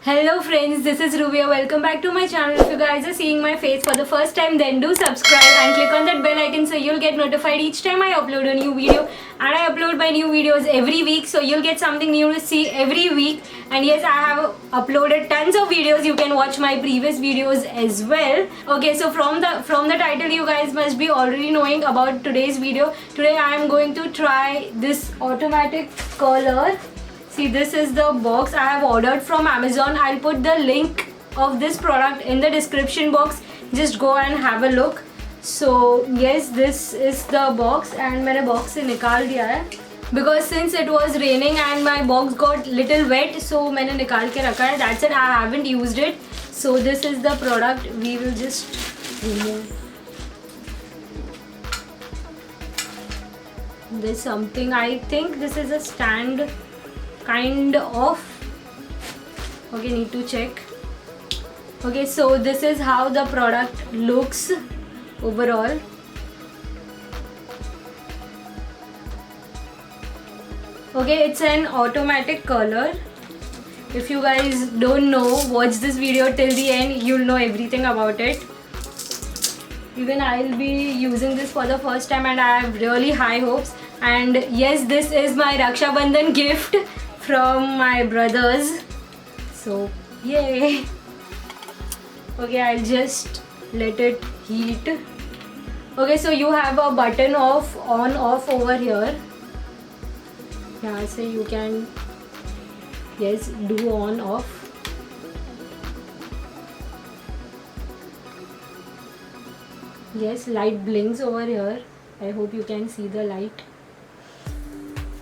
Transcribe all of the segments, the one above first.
Hello friends, this is Ruvia. Welcome back to my channel. If you guys are seeing my face for the first time, then do subscribe and click on that bell icon so you'll get notified each time I upload a new video. And I upload my new videos every week, so you'll get something new to see every week. And yes, I have uploaded tons of videos. You can watch my previous videos as well. Okay, so from the title, you guys must be already knowing about today's video. Today I am going to try this automatic curler. See, this is the box I have ordered from Amazon. I'll put the link of this product in the description box. Just go and have a look. So yes, this is the box and मैंने box से निकाल दिया है because since it was raining and my box got little wet, so मैंने निकाल के रखा है. That's it. I haven't used it. So this is the product. We will just remove. There's something. I think this is a stand. Kind of. Okay, need to check. Okay, so this is how the product looks overall. Okay, it's an automatic curler. If you guys don't know, watch this video till the end. You'll know everything about it. Even I'll be using this for the first time and I have really high hopes. And yes, this is my Raksha Bandhan gift from my brothers. So yay. Okay, I'll just let it heat. Okay, so you have a button of on off over here. Yeah, so you can do on off. Yes, light blinks over here. I hope you can see the light.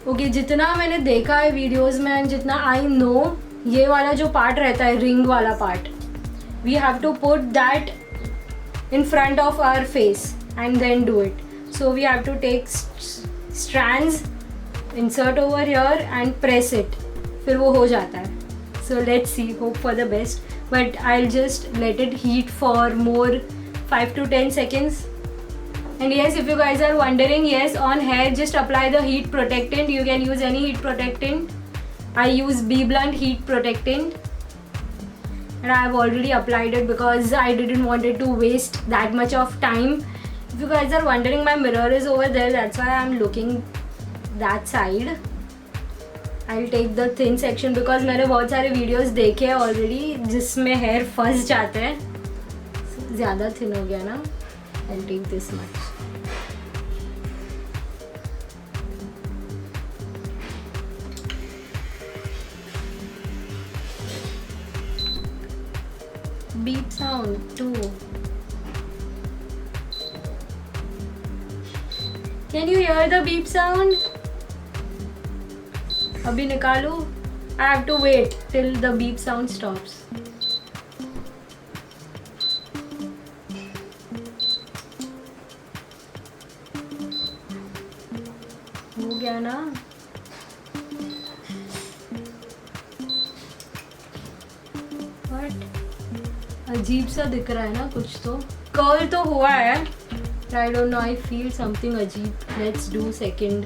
Okay जितना मैंने देखा है videos में and जितना I know, ये वाला जो part रहता है रिंग वाला part, we have to put that in front of our face and then do it. So we have to take strands, insert over here and press it, फिर वो हो जाता है. So let's see, hope for the best, but I will just let it heat for more 5 to 10 seconds. And yes, if you guys are wondering, yes, on hair just apply the heat protectant. You can use any heat protectant. I use BBlunt heat protectant and I have already applied it because I didn't want it to waste that much of time. If you guys are wondering, my mirror is over there, that's why I'm looking that side. I'll take the thin section because मैंने बहुत सारे videos देखे हैं already जिसमें hair फंस जाते हैं. ज़्यादा thin हो गया ना. I'll take this much. Beep sound too. Can you hear the beep sound? अभी निकालूं? I have to wait till the beep sound stops. हो गया ना. अजीब सा दिख रहा है ना कुछ. तो कर्ल तो हुआ है. I don't know, I feel something अजीब. Let's do second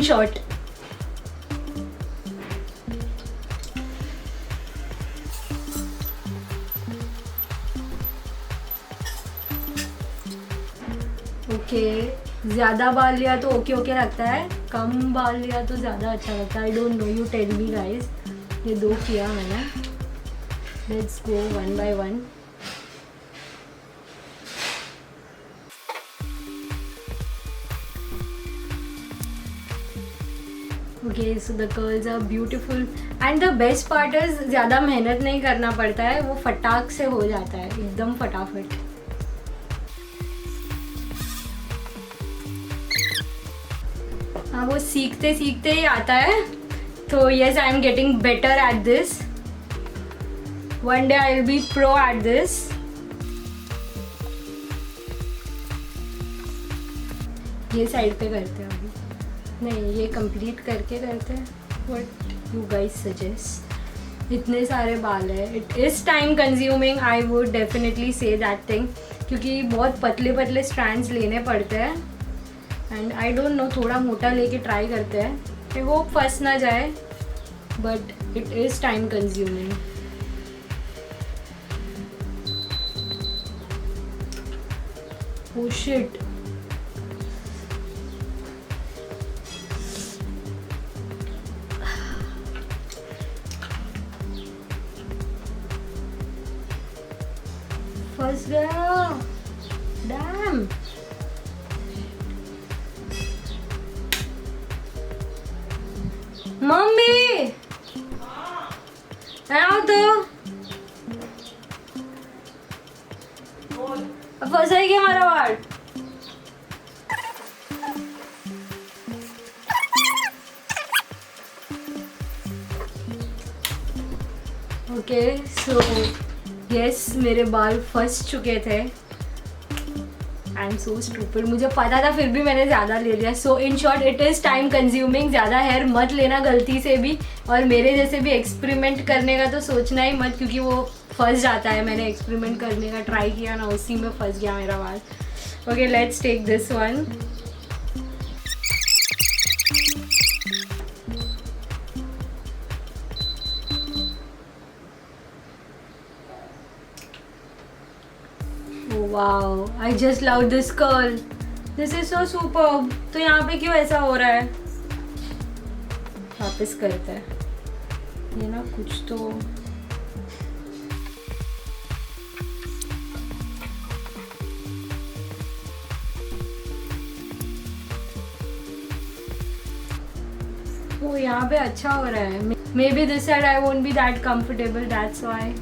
shot. Okay, ज़्यादा बाल लिया तो ओके लगता है, कम बाल लिया तो ज़्यादा अच्छा लगता है. I don't know, you tell me guys. ये 2 किया मैंने. Let's go one by one. Okay, so the curls are beautiful and the best part is ज़्यादा मेहनत नहीं करना पड़ता है, वो फटाक से हो जाता है एकदम फटाफट. हाँ, वो सीखते सीखते ही आता है. तो yes, I am getting better at this. One day I will be pro at this. ये साइड पे करते हैं अभी. नहीं, ये कंप्लीट करके करते हैं. What you guys suggest? इतने सारे बाल है. It is time consuming. I would definitely say that thing. क्योंकि बहुत पतले पतले strands लेने पड़ते हैं. And I don't know, थोड़ा मोटा लेके ट्राई करते हैं. I hope फंस ना जाए. But It is time consuming. Oh shit. फंस गया. Damn. मम्मी आओ तो. फंसा ही क्या हमारा वार्ड. ओके सो यस मेरे बाल फंस चुके थे. I am so stupid. मुझे पता था फिर भी मैंने ज़्यादा ले लिया. So in short it is time consuming. ज़्यादा हेयर मत लेना गलती से भी. और मेरे जैसे भी एक्सपेरिमेंट करने का तो सोचना ही मत, क्योंकि वो फंस जाता है. मैंने एक्सपेरिमेंट करने का ट्राई किया ना, उसी में फंस गया मेरा बाल. Okay let's take this one. Wow, I just love this curl. This is so superb. तो यहाँ पे क्यों ऐसा हो रहा है? वापस करते हैं. ये ना कुछ तो वो यहाँ पे अच्छा हो रहा है. Maybe this side I won't be that comfortable. That's why.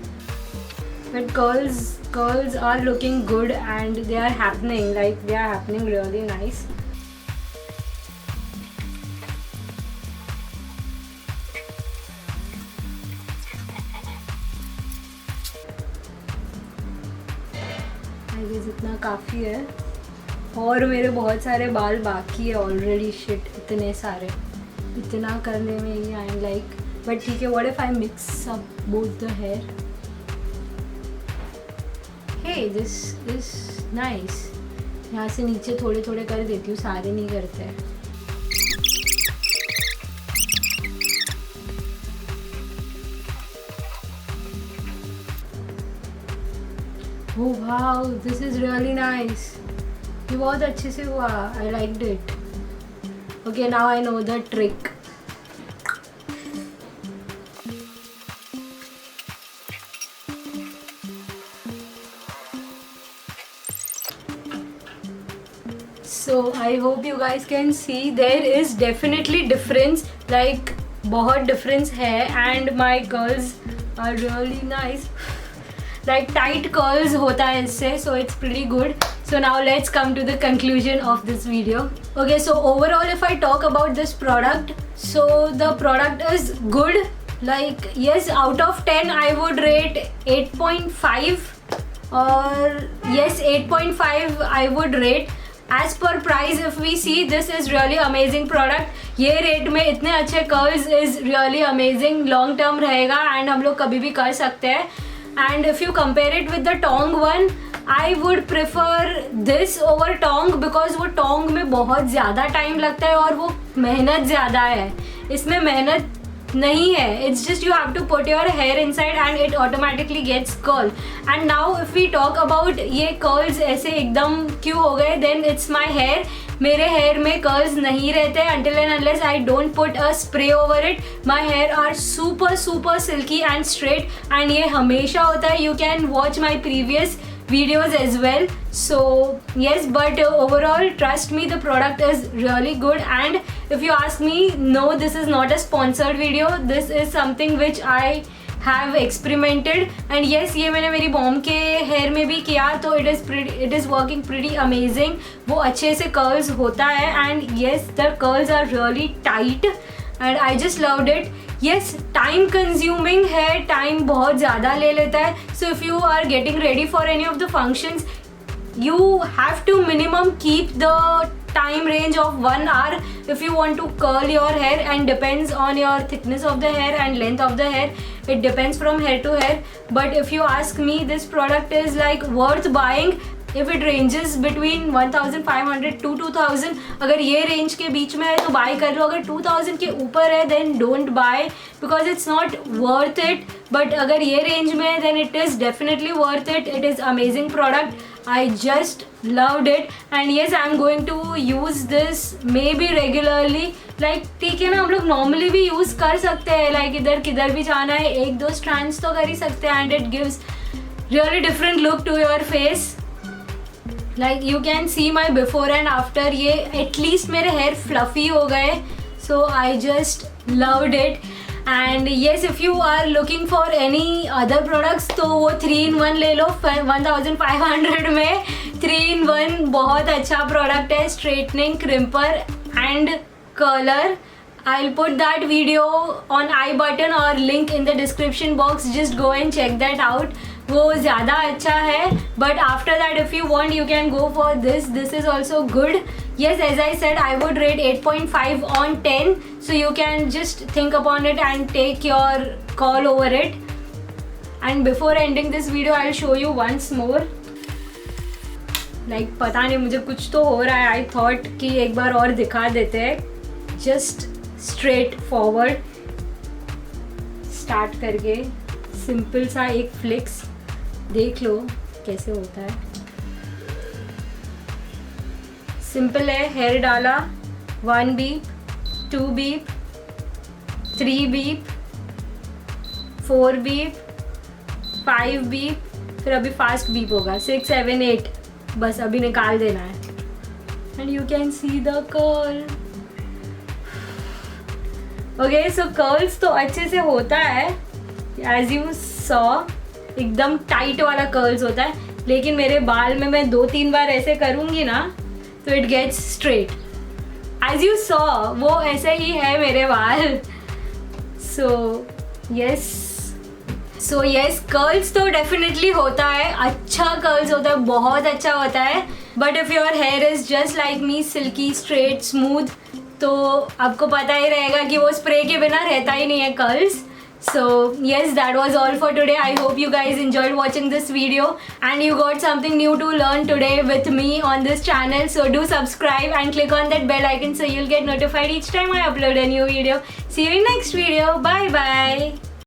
But curls are looking good and they are happening. Like they are happening really nice. I guess इतना काफ़ी है. और मेरे बहुत सारे बाल बाकी है ऑलरेडी. शिट इतने सारे. इतना करने में ही आई एम लाइक. बट ठीक है. What if I mix up both the hair. Hey, this is nice. यहाँ से नीचे थोड़े थोड़े कर देती हूँ, सारे नहीं करते हैं. Oh wow, this is really nice. ये बहुत अच्छे से हुआ. I liked it. Okay, now I know the trick. So I hope you guys can see there is definitely difference, like बहुत difference है. And my curls are really nice. Like tight curls होता है इससे, so it's pretty good. So now let's come to the conclusion of this video. Okay, so overall if I talk about this product, so the product is good. Like yes, out of 10 I would rate 8.5 or yes 8.5 I would rate. As per price if we see, this is really amazing product. ये rate में इतने अच्छे curls is really amazing. Long term रहेगा and हम लोग कभी भी कर सकते हैं. And if you compare it with the tong one, I would prefer this over tong, because वो टोंग में बहुत ज़्यादा टाइम लगता है और वो मेहनत ज़्यादा है. इसमें मेहनत नहीं है. It's just you have to put your hair inside and it automatically gets curl. And now if we talk about ये कर्ल्स ऐसे एकदम क्यों हो गए, देन इट्स माई हेयर. मेरे हेयर में कर्ल्स नहीं रहते until and unless I don't put a spray over it. My hair are super silky and straight and ये हमेशा होता है. You can watch my previous videos as well. So yes, but overall trust me, the product is really good. And if you ask me, no, this is not a sponsored video. This is something which I have experimented. And yes, ये मैंने मेरी mom के hair में भी किया, तो it is working pretty amazing. वो अच्छे से curls होता है and yes, the curls are really tight and I just loved it. Yes, time consuming है, time बहुत ज़्यादा ले लेता है. So if you are getting ready for any of the functions, you have to minimum keep the time range of 1 hour if you want to curl your hair, and depends on your thickness of the hair and length of the hair. It depends from hair to hair. But if you ask me, this product is like worth buying. If it ranges between 1500 to 2000, अगर ये range के बीच में है तो bye कर लो. अगर 2000 के ऊपर है then don't buy because it's not worth it. बट अगर ये रेंज में है then it is definitely worth it. It is amazing product. I just loved it and yes I'm going to use this maybe regularly. like ठीक है ना, हम लोग नॉर्मली भी यूज़ कर सकते हैं. like इधर किधर भी जाना है 1-2 स्ट्रैंड्स तो कर ही सकते हैं and it gives really different look to your face. like you can see my before and after. ये at least मेरे hair fluffy हो गए. so I just loved it. and yes if you are looking for any other products तो वो 3-in-1 ले लो. 1500 में 3-in-1 बहुत अच्छा प्रोडक्ट है. Straightening, crimper and curler. I'll put that video on I button or link in the description box. just go and check that out. वो ज़्यादा अच्छा है. but after that if you want you can go for this. this is also good. yes as I said I would rate 8.5 on 10. so you can just think upon it and take your call over it. and before ending this video I'll show you once more. like पता नहीं मुझे कुछ तो हो रहा है. I thought कि एक बार और दिखा देते हैं. just straight forward स्टार्ट करके सिंपल सा एक फ्लिक्स देख लो कैसे होता है. सिंपल है. हेयर डाला, 1 beep, 2 beep, 3 beep, 4 beep, 5 beep, फिर अभी फास्ट बीप होगा 6, 7, 8. बस अभी निकाल देना है. And you can see the curl. Okay so curls तो अच्छे से होता है एज यू सॉ. एकदम टाइट वाला कर्ल्स होता है. लेकिन मेरे बाल में मैं 2-3 बार ऐसे करूँगी ना तो it gets straight. As you saw वो ऐसे ही है मेरे बाल. सो यस कर्ल्स तो डेफिनेटली होता है. अच्छा कर्ल्स होता है, बहुत अच्छा होता है. But if your hair is just like me, silky, straight, smooth, तो आपको पता ही रहेगा कि वो स्प्रे के बिना रहता ही नहीं है curls. So yes, that was all for today. I hope you guys enjoyed watching this video and you got something new to learn today with me on this channel. So do subscribe and click on that bell icon so you'll get notified each time I upload a new video. See you in next video. Bye bye.